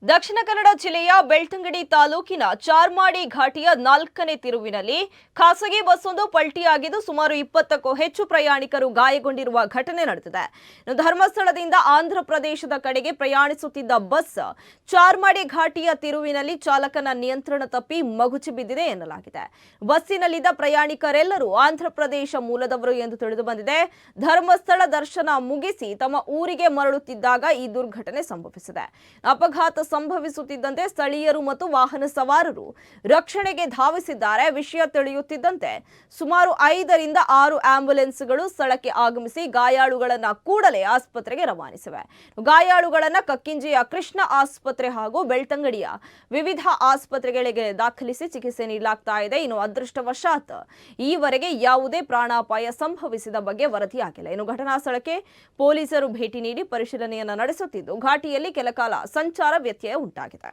ದಕ್ಷಿಣ ಕನ್ನಡ ಜಿಲ್ಲೆಯ ಬೆಳ್ತಂಗಡಿ ತಾಲೂಕಿನ ಚಾರ್ಮಾಡಿ ಘಾಟಿಯ 4ನೇ ತಿರುವಿನಲ್ಲಿ ಖಾಸಗಿ ಬಸ್ಸೊಂದು ಪಲ್ಟಿಯಾಗಿದ್ದು ಸುಮಾರು 20ಕ್ಕೂ ಹೆಚ್ಚು ಪ್ರಯಾಣಿಕರು ಗಾಯಗೊಂಡಿರುವ ಘಟನೆ ನಡೆದಿದೆ. ಧರ್ಮಸ್ಥಳದಿಂದ ಆಂಧ್ರ ಪ್ರದೇಶದ ಕಡೆಗೆ ಪ್ರಯಾಣಿಸುತ್ತಿದ್ದ ಬಸ್ ಚಾರ್ಮಾಡಿ ಘಾಟಿಯ ತಿರುವಿನಲ್ಲಿ ಚಾಲಕನ ನಿಯಂತ್ರಣ ತಪ್ಪಿ ಮಗುಚಿ ಬಿದ್ದಿದೆ ಎನ್ನಲಾಗಿದೆ. ಬಸ್ಸಿನಲ್ಲಿದ್ದ ಪ್ರಯಾಣಿಕರೆಲ್ಲರೂ ಆಂಧ್ರ ಪ್ರದೇಶ ಮೂಲದವರು ಎಂದು ತಿಳಿದುಬಂದಿದೆ. ಧರ್ಮಸ್ಥಳ ದರ್ಶನ ಮುಗಿಸಿ ತಮ್ಮ ಊರಿಗೆ ಮರಳುತ್ತಿದ್ದಾಗ ಈ ದುರ್ಘಟನೆ ಸಂಭವಿಸಿದೆ. ಅಪಘಾತ ಸಂಭವಿಸುತ್ತಿದ್ದಂತೆ ಸ್ಥಳೀಯರು ಮತ್ತು ವಾಹನ ಸವಾರರು ರಕ್ಷಣೆಗೆ ಧಾವಿಸಿದ್ದಾರೆ. ವಿಷಯ ತಿಳಿಯುತ್ತಿದ್ದಂತೆ ಸುಮಾರು 5 ರಿಂದ 6 ಆಂಬ್ಯುಲೆನ್ಸ್ಗಳು ಸ್ಥಳಕ್ಕೆ ಆಗಮಿಸಿ ಗಾಯಾಳುಗಳನ್ನು ಕೂಡಲೇ ಆಸ್ಪತ್ರೆಗೆ ರವಾನಿಸಿವೆ. ಗಾಯಾಳುಗಳನ್ನು ಕಕ್ಕಿಂಜೆಯ ಕೃಷ್ಣ ಆಸ್ಪತ್ರೆ ಹಾಗೂ ಬೆಳ್ತಂಗಡಿಯ ವಿವಿಧ ಆಸ್ಪತ್ರೆಗಳಿಗೆ ದಾಖಲಿಸಿ ಚಿಕಿತ್ಸೆ ನೀಡಲಾಗ್ತಾ ಇದೆ. ಇನ್ನು ಅದೃಷ್ಟವಶಾತ್ ಈವರೆಗೆ ಯಾವುದೇ ಪ್ರಾಣಾಪಾಯ ಸಂಭವಿಸಿದ ಬಗ್ಗೆ ವರದಿಯಾಗಿಲ್ಲ. ಇನ್ನು ಘಟನಾ ಸ್ಥಳಕ್ಕೆ ಪೊಲೀಸರು ಭೇಟಿ ನೀಡಿ ಪರಿಶೀಲನೆಯನ್ನು ನಡೆಸುತ್ತಿದ್ದು ಘಾಟಿಯಲ್ಲಿ ಕೆಲಕಾಲ ಸಂಚಾರ ವ್ಯತ್ಯಯ ಉಂಟಾಗಿದೆ.